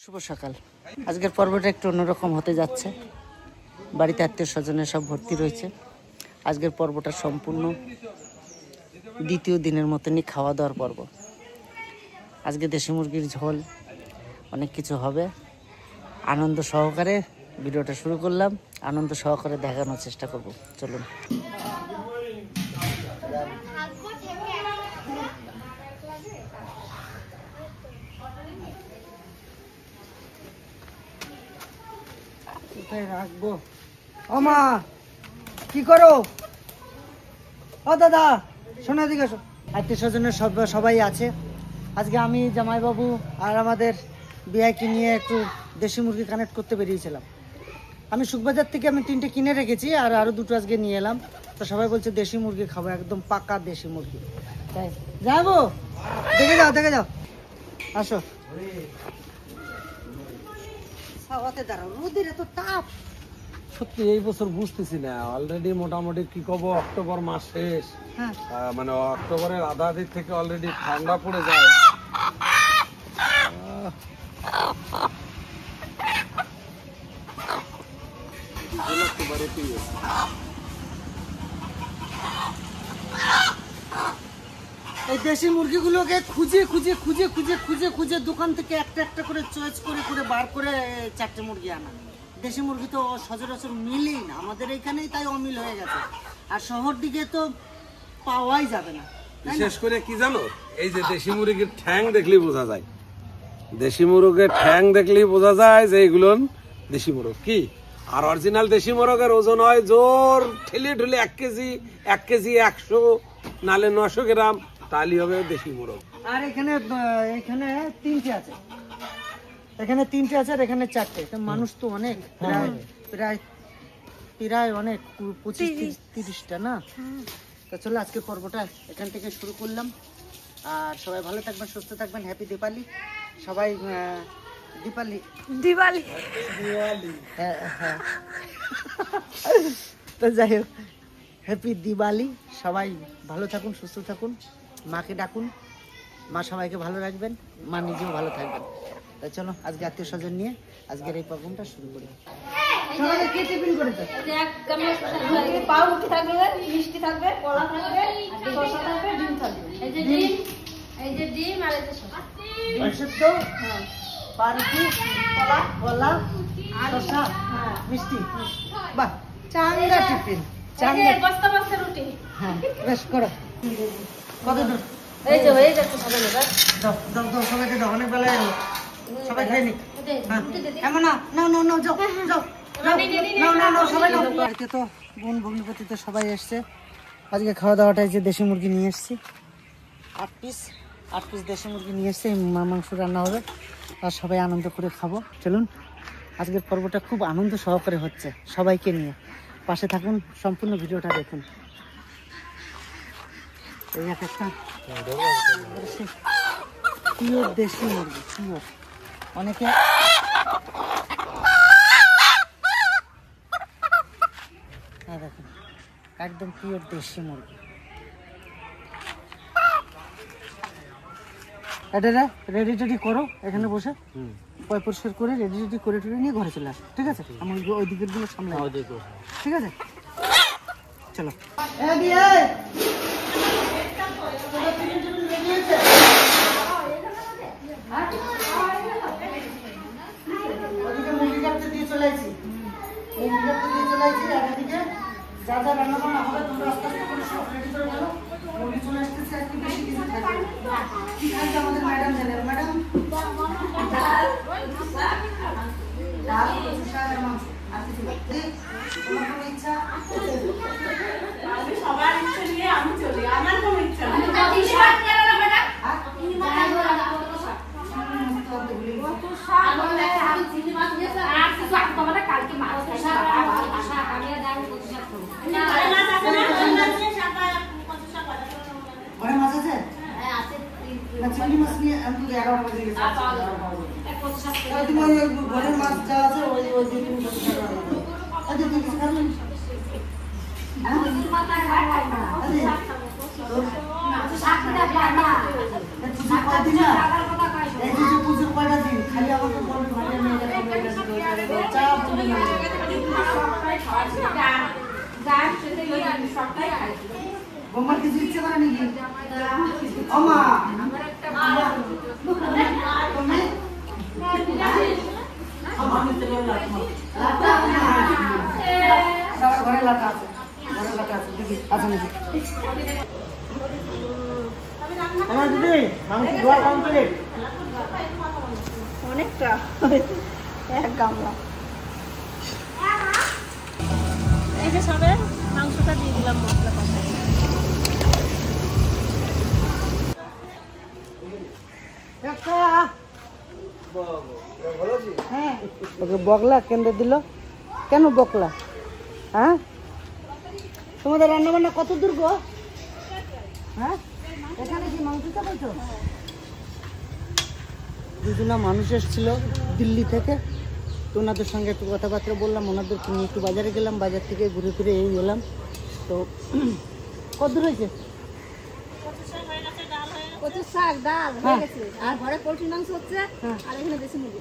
শুভ সকাল। আজকের পর্বটা একটু অন্যরকম হতে যাচ্ছে। বাড়িতে আত্মীয় স্বজনের সব ভর্তি রয়েছে। আজকের পর্বটা সম্পূর্ণ দ্বিতীয় দিনের মতনই খাওয়া দাওয়ার পর্ব। আজকে দেশি মুরগির ঝোল, অনেক কিছু হবে। আনন্দ সহকারে ভিডিওটা শুরু করলাম, আনন্দ সহকারে দেখানোর চেষ্টা করব। চলুন। রাখবো ও মা, কি করো? ও দাদা, শোনো দিকে, আত্মীয় স্বজনের সবাই আছে। আজকে আমি, জামাইবাবু আর আমাদের বিয়াকে নিয়ে একটু দেশি মুরগি কানেক্ট করতে বেরিয়েছিলাম। আমি সুখবাজার থেকে 3টে কিনে রেখেছি, আর আরো 2টো আজকে নিয়ে এলাম। তো সবাই বলছে দেশি মুরগি খাবো, একদম পাকা দেশি মুরগি। তাই যাবো, দেখে যাও আসো। দাঁড়াও, রোদের এত তাপ। সত্যি এই বছর বুঝতেছি না, অলরেডি মোটামুটি কি কব, অক্টোবর মাস শেষ। মানে অক্টোবরের আধা দিক থেকে অলরেডি ঠান্ডা পড়ে যায়। এই দেশি মুরগিগুলোকে খুঁজে খুঁজে খুঁজে খুঁজে খুঁজে খুঁজে দোকান থেকে একটা একটা করে চয়েস করে করে বার করে 4টে মুরগি আনা। দেশি মুরগি তো সচরাচর মিলেই না আমাদের এইখানেই, তাই অমিল হয়ে গেছে। আর শহর দিকে তো পাওয়াই যাবে না। বিশেষ করে কি জানো, এই যে দেশি মুরগির ঠ্যাং দেখলেই বোঝা যায়, দেশি মুরগের ঠ্যাং দেখলেই বোঝা যায় যে এগুলো দেশি মুরগ। কি আর অরিজিনাল দেশি মুরগের ওজন হয় জোর ঠেলে ঠেলে 1 কেজি 100 নালে 900 গ্রাম, তাহলে হবে দেশি মুরগ। আর এখানে 3টে আছে, এখানে 3টে আছে, আর এখানে 4টে। মানুষ তো অনেক, প্রায় অনেক 25-30টা না। তো চলো আজকে পর্বটা এখান থেকে শুরু করলাম। আর সবাই ভালো থাকবেন, সুস্থ থাকবেন। হ্যাপি দীপালি সবাই। দিওয়ালি হ্যাঁ। তো যাই হোক, হ্যাপি দিওয়ালি। সবাই ভালো থাকুন, সুস্থ থাকুন। মাকে ডাকুন, মা সবাইকে ভালো রাখবেন, মা নিজেও ভালো থাকবেন। তাই চলো আজকে আত্মীয় স্বজন নিয়ে আজকের এই প্রোগ্রামটা শুরু করি। সকালে কি টিফিন করেছো? পাউরুটি থাকবে, মিষ্টি থাকবে, কলা থাকবে, শসা থাকবে, ডিম থাকবে। এই যে ডিম আর এই যে শসা। ডিম সিদ্ধ, পাউরুটি, কলা, শসা, মিষ্টি। বাহ, চাঙ্গা টিফিন, চাঙ্গা। বস্তা বস্তা রুটি। হ্যাঁ, বেশ করো। কত দূর? এই যে হয়ে যাচ্ছে সবাই এবার। দাও সবাইকে দাও, অনেক বেলায় এলো। সবাই খেয়ে নিক। এমন না, যাও সবাই নাও। বাড়িতে তো বোন ভগ্নিপতি তো সবাই এসছে। আজকে খাওয়া দাওয়াটাই যে দেশি মুরগি নিয়ে এসছি, 8 পিস দেশি মুরগি নিয়ে এসছি। মাংস রান্না হবে আর সবাই আনন্দ করে খাবো। চলুন, আজকের পর্বটা খুব আনন্দ সহকারে হচ্ছে, সবাইকে নিয়ে। পাশে থাকুন, সম্পূর্ণ ভিডিওটা দেখুন। এই একটা পিওর দেশি মুরগি, পিওর। অনেকে দেখুন, একদম পিওর দেশি মুরগি। এটা রেডি করো এখানে বসে, পরিষ্কার করে রেডি করে নিয়ে ঘরে চলে আসো। ঠিক আছে, আমি ওই দিকের গুলো সামনে। ঠিক আছে, চলো। যা যা রান্না বান্না হবে তোমরা আস্তে আস্তে করে সব রেডি করে ফেলো। মুরগি চলে আসতেছে, একটু বেশি কিছু থাকবে। কি খাইছে আমাদের ম্যাডাম জানেন? ম্যাডাম ডাল, কচু শাক আর মাংস। আর কিছু তোমার কোনো ইচ্ছা? সবার ইচ্ছা নিয়ে আমি চলি, আমার কোনো ইচ্ছা নেই। কালকে মাছ আছে? চিংড়ি মাছ নিয়ে আমি 11টা বাজে গেছি। ঘরের মাছ যা আছে ওই দিয়ে তুমি কিছু খাবেন? পুজোর কয়দিন না, এই যে পুজোর কয়টা খালি আমাকে বলবে ভাই আমি এটা খাবো, এটা খাবো, এটা খাবো। চাপ তুমি না। বোমার কিছু ইচ্ছে করে নাকি? ওমা তুমি ঘরে লাটা আছে, ঘরে লাটা আছে, দেখি আছে নাকি? আমার দিদি মাংস ধোয়া কমপ্লিট। অনেকটা এক গামলা। এই যে সবে মাংসটা দিয়ে দিলাম মশলা কষা। হ্যাঁ ওকে বকলা কেন দিল? কেন বকলা? হ্যাঁ তোমাদের রান্না বান্না কত দূর গো? হ্যাঁ এখানে কি মাংস চাপাইছো? দুজনা মানুষ এসেছিল দিল্লি থেকে, তো ওনাদের সঙ্গে একটু কথাবার্তা বললাম, ওনাদেরকে নিয়ে একটু বাজারে গেলাম, বাজার থেকে ঘুরে ফিরে এই এলাম। তো কত দূর হয়েছে? কচুর শাক, ডাল হয়ে গেছে, আর ঘরে পোল্ট্রি মাংস হচ্ছে, আর এখানে দেশি মুরগি।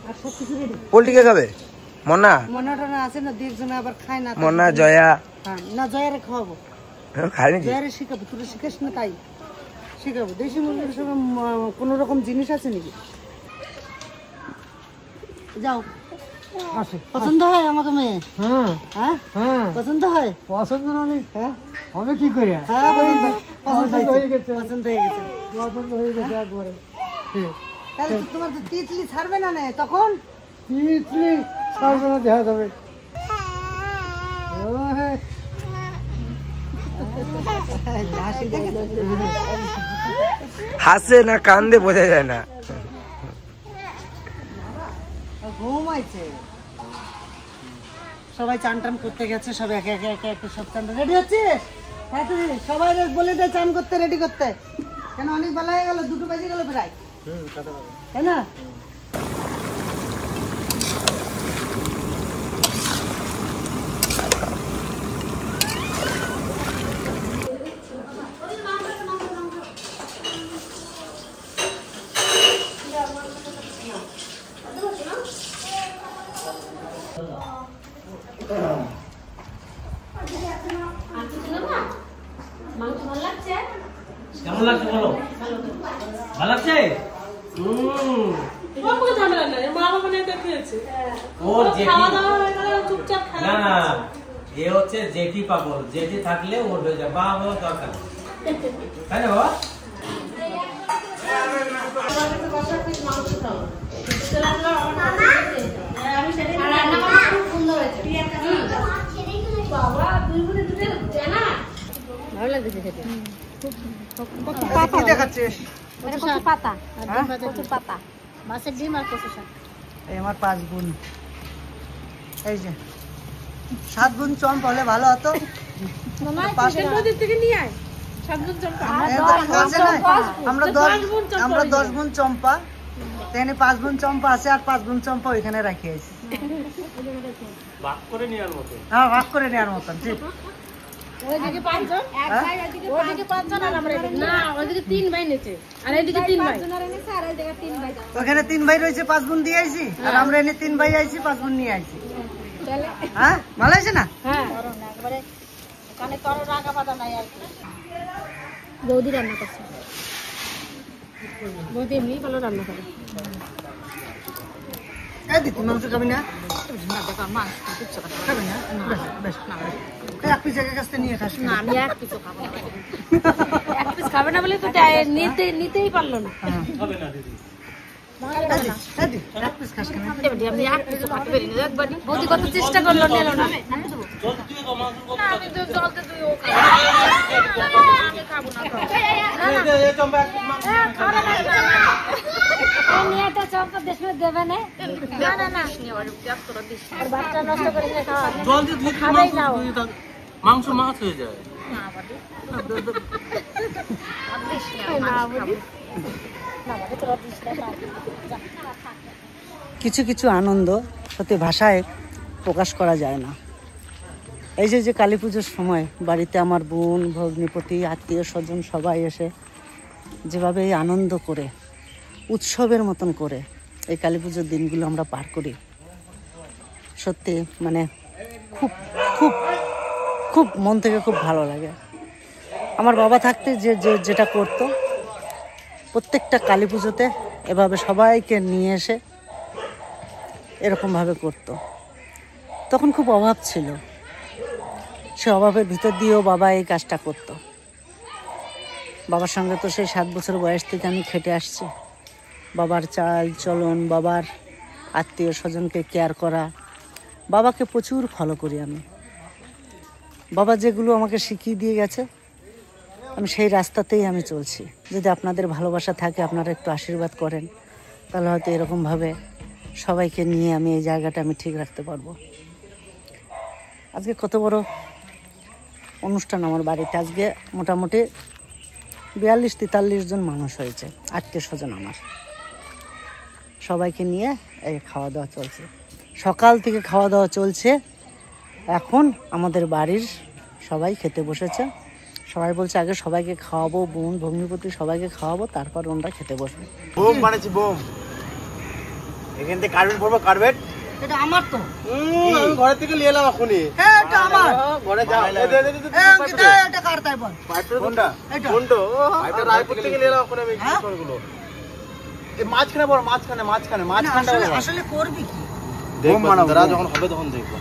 আর সব কিছু রেডি। পোল্ট্রি কে খাবে? মনা মনে টনা আছে না, দু একজনে আবার খায় না। মনা জয়া হ্যাঁ না, জয়ারে খাওয়াবো, খাই নাকি? জয়ারে শিখাবো, তোরা শিখাস না তাই শিখাবো। দেশি মুরগির সঙ্গে কোনো রকম জিনিস আছে নাকি? যাও, পছন্দ হয় আমাকে মেয়ে? হ্যাঁ পছন্দ হয়। পছন্দ হ্যাঁ হবে কি করে? হ্যাঁ পছন্দ হয়ে গেছে, পছন্দ হয়ে গেছে, পছন্দ হয়ে গেছে একবারে। তাহলে তোমার তো তিতলি ছাড়বে না নে তখন? তিতলি ছাড়বে না, দেখা যাবে। হাসে না কান্দে বোঝা যায় না। ঘুমাইছে, সবাই চান টান করতে গেছে, সব একে একে একে একে সব চান রেডি হচ্ছে। হ্যাঁ তো সবাই বলে দেয় চান করতে রেডি করতে, কেন অনেক বেলা হয়ে গেল, 2টো বেজে গেল প্রায়, তাই না? মাংস ভালো লাগছে? কেমন লাগছে বলো? ভালো লাগছে? ওর জেঠি না না, এ হচ্ছে জেঠি পাগল, জেঠি থাকলে ওর হয়ে যায়, বাবা বাবা দরকার তাই না বাবা? ভালো লাগছে খেতে। কি দেখাচ্ছিস? কচুর পাতা, কচুর পাতা, মাছের ডিম আর কচু শাক। এই আমার 5 গুণ, এই যে 7 গুণ চম্প হলে ভালো হতো। আমরা 10 গুণ চম্পা, তেনে 5 গুণ চম্পা আছে, আর 5 গুণ চম্পা ওইখানে রাখি আছি। ভাগ করে নেওয়ার মতো। হ্যাঁ ভাগ করে নেওয়ার মতন, ঠিক। ওইদিকে 5 জন, ওইদিকে 5 জন, আর আমরা না, ওইদিকে 3 ভাই নিচে, আর এইদিকে 3 ভাই। ওখানে 3 ভাই রয়েছে, 5 গুণ দিয়ে আইছি, আর আমরা এনে 3 ভাই আইছি, 5 গুণ নিয়ে আইছি। হ্যাঁ ভালো আছে না? হ্যাঁ একবারে কানে তরল রাগা পাতা নাই আর কি। বৌদি রান্না করছে, বৌদি এমনি ভালো রান্না করে। দিদি মাংস খাবি না? খাবি না? বেশ, এক পিস একের কাছ থেকে নিয়ে খাস। না আমি এক পিসও খাবো না। এক পিস খাবে না বলে তো নিতেই পারলো না। হবে না দিদি। এক পিস খাস কেন? আমি এক পিসও খাতে পারি না একবারই। বৌদি কত চেষ্টা করলো, নিল না। আমি তো জলতে তুই ও খাবো না। মেয়েটা চম্পা দেশে দেবে না, না না আর বাচ্চা নষ্ট করে খাওয়া খাবেই না ও। মাংস মাছ হয়ে যায়। কিছু কিছু আনন্দ সত্যি ভাষায় প্রকাশ করা যায় না। এই যে কালী পুজোর সময় বাড়িতে আমার বোন, ভগ্নিপতি, আত্মীয় স্বজন সবাই এসে যেভাবে এই আনন্দ করে, উৎসবের মতন করে এই কালী পুজোর দিনগুলো আমরা পার করি, সত্যি মানে খুব খুব খুব মন থেকে খুব ভালো লাগে। আমার বাবা থাকতে যেটা করতো, প্রত্যেকটা কালী পুজোতে এভাবে সবাইকে নিয়ে এসে এরকমভাবে করতো। তখন খুব অভাব ছিল, সে অভাবের ভিতর দিয়েও বাবা এই কাজটা করতো। বাবার সঙ্গে তো সেই 7 বছর বয়স থেকে আমি খেটে আসছি। বাবার চাল চলন, বাবার আত্মীয় স্বজনকে কেয়ার করা, বাবাকে প্রচুর ফলো করি আমি। বাবা যেগুলো আমাকে শিখিয়ে দিয়ে গেছে, আমি সেই রাস্তাতেই আমি চলছি। যদি আপনাদের ভালোবাসা থাকে, আপনারা একটু আশীর্বাদ করেন, তাহলে হয়তো এরকমভাবে সবাইকে নিয়ে আমি এই জায়গাটা আমি ঠিক রাখতে পারবো। আজকে কত বড় অনুষ্ঠান আমার বাড়িতে। আজকে মোটামুটি 42-43 জন মানুষ হয়েছে, আত্মীয় স্বজন আমার। সবাইকে নিয়ে এই খাওয়া দাওয়া চলছে, সকাল থেকে খাওয়া দাওয়া চলছে। এখন আমাদের বাড়ির সবাই খেতে বসেছে। সবাই বলছে আগে সবাইকে খাওয়াবো, বোন ভগ্নিপতি সবাইকে খাওয়াবো, তারপর ওনারা খেতে বসবে। বোম বানাচ্ছি, বোম। এখান থেকে কার্বেট পড়বো, কার্বেট। এটা আমার তো, আমি ঘরের থেকে নিয়ে এলাম এখনই। হ্যাঁ এটা আমার। ঘরে যাও, এটা কার তাই বল? কোনটা? কোনটা? এটা রায়পুর থেকে নিয়ে এলাম এখন আমি গুলো। এই মাঝখানে বড়, মাঝখানে আসলে করবি কি? বোম বানাবো, দাদা যখন হবে তখন দেখবো।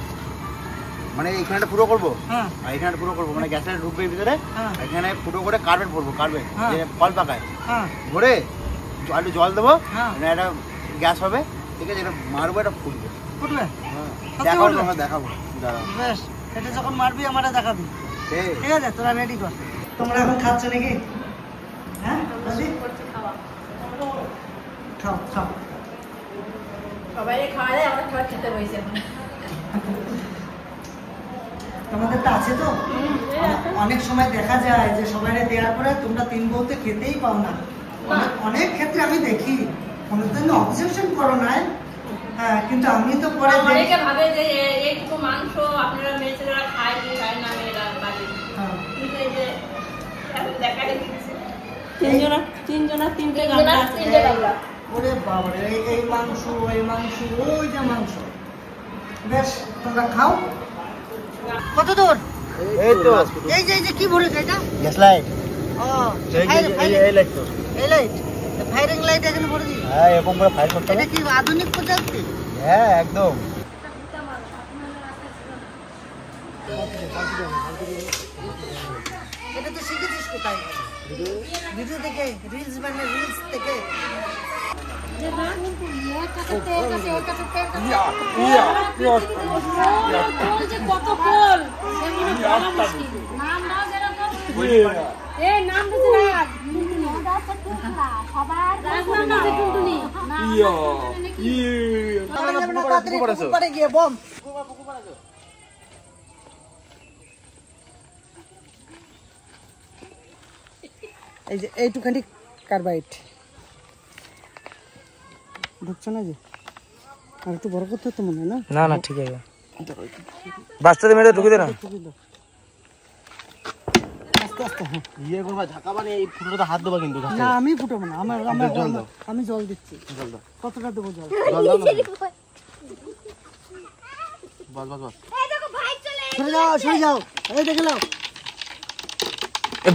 মানে এখানেটা পুরো করবো, হ্যাঁ আর এখানেটা পুরো করবো, মানে গ্যাসটা ঢুকবে ভিতরে, হ্যাঁ এখানে ফুটো করে কার্বেট পড়বো, কার্বেট হ্যাঁ। যে ফল পাকায় হ্যাঁ ভরে একটু জল দেবো, হ্যাঁ। মানে একটা গ্যাস হবে, ঠিক আছে, এটা মারবো, এটা ফুটবে। উঠবে? হ্যাঁ, সত্যি দেখাবো উঠবে? তোমাকে, দেখাবো, দাঁড়াও। বেশ, এটা যখন মারবি আমারে দেখাবি, ঠিক। ঠিক আছে? তোরা রেডি কর। তোমরা এখন খাচ্ছ নাকি? হ্যাঁ বলছি? খাও খাও। সবাই খাওয়া দেয়, আমরা খাবার খেতে বসে এখন। তোমাদের তো আছে তো? অনেক সময় দেখা যায় যে সবাই দেওয়ার পরে তোমরা 3 বউতে খেতেই পাও না। অনেক ক্ষেত্রে আমি দেখি, কোনোদিন অবজেকশন করো না, হ্যাঁ, কিন্তু আমি তো পরে দেখি। অনেকে ভাবে যে এইটুকু মাংস আপনারা মেয়ে ছেলেরা খায় কি খায় না মেয়েরা বাড়ি, হ্যাঁ। কিন্তু এই যে দেখা গেছে তিনজনা তিনটে ওরে বাবারে, এই মাংস, এই মাংস, ওই যে মাংস। বেশ, তোমরা খাও। কত দূর? এই তো এই যে কি ভরেছে এটা? গ্যাস লাইট, ও, এই লাইট তো। এই লাইট, ফায়ারিং লাইট এখানে ভরে দিই। হ্যাঁ, এরকম করে ফায়ার করতে হবে। এটা কি আধুনিক প্রযুক্তি? হ্যাঁ, একদম। এটা তো শিখেছিস কোথায়? ভিডিও থেকে, রিলস বানায়, রিলস থেকে। কত ফল নাম দাও যেরকম এই নাম দিছে পরে গিয়ে বম। এই যে এইটুখানি কার্বাইড ঢুকছে না যে, আর একটু বড় করতে তো মনে হয় না? না না ঠিক আছে, বাচ্চাদের মেয়েদের ঢুকে দে না। আস্তে আস্তে, হ্যাঁ। ইয়ে করবা, ঝাঁকা মানে এই ফুটোটা হাত দেবা কিন্তু। না আমি ফুটাবো না, আমি জল দিচ্ছি। কতটা দেবো জল? বস। সরে যাও, এই দেখে নাও।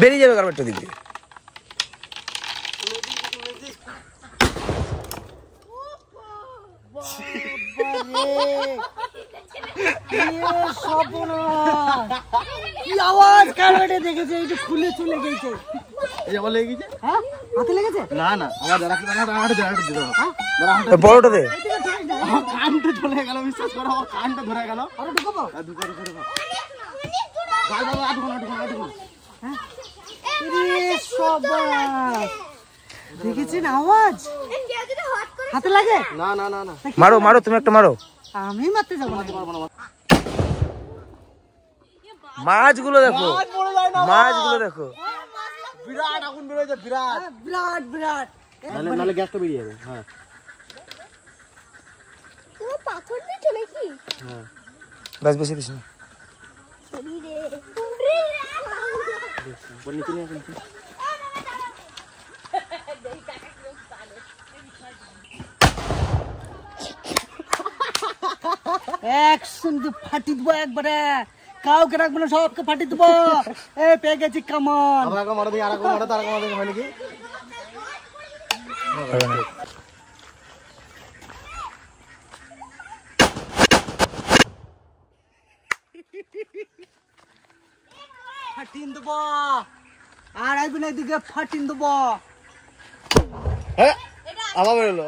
বেরিয়ে যাবে কার্পেটটা দিকে। কি আওয়াজ কার্পেটে দেখেছে, এইটা খুলে চলে গেছে। এই আমার লেগে গেছে। হ্যাঁ, হাতে লেগেছে? না না, আমার দাঁড়া দিল। বড়টা দে। আমার কানটা চলে গেল, বিশ্বাস করো, আমার কানটা ধরে গেল। আরে ঢুকাবো? ঢুকা। দেখেছেন আওয়াজ? হাতে লাগে? না। মারো তুমি একটা মারো। আমি মারতে যাবো না। মাছগুলো দেখো, মাছগুলো দেখো। বিরাট আগুন বেরোয়, বিরাট। বিরাট। নালে গ্যাসটা বেরিয়ে যাবে। হ্যাঁ, পাথর দিচ্ছ নাকি? বাস বেশি দিস না। নিচে নিয়ে আসুন। একসঙ্গে ফাটি দেবো একবারে, কাউকে রাখবো না, সবকে ফাটি দেবো। এ পেয়ে গেছি কামান। আবার মারা দিই, আর মারা, তার মারা হয় নাকি? ফাটিন দেবো, আর আইবি না এদিকে, ফাটিন দেবো। হ্যাঁ, আবার বেরোলো।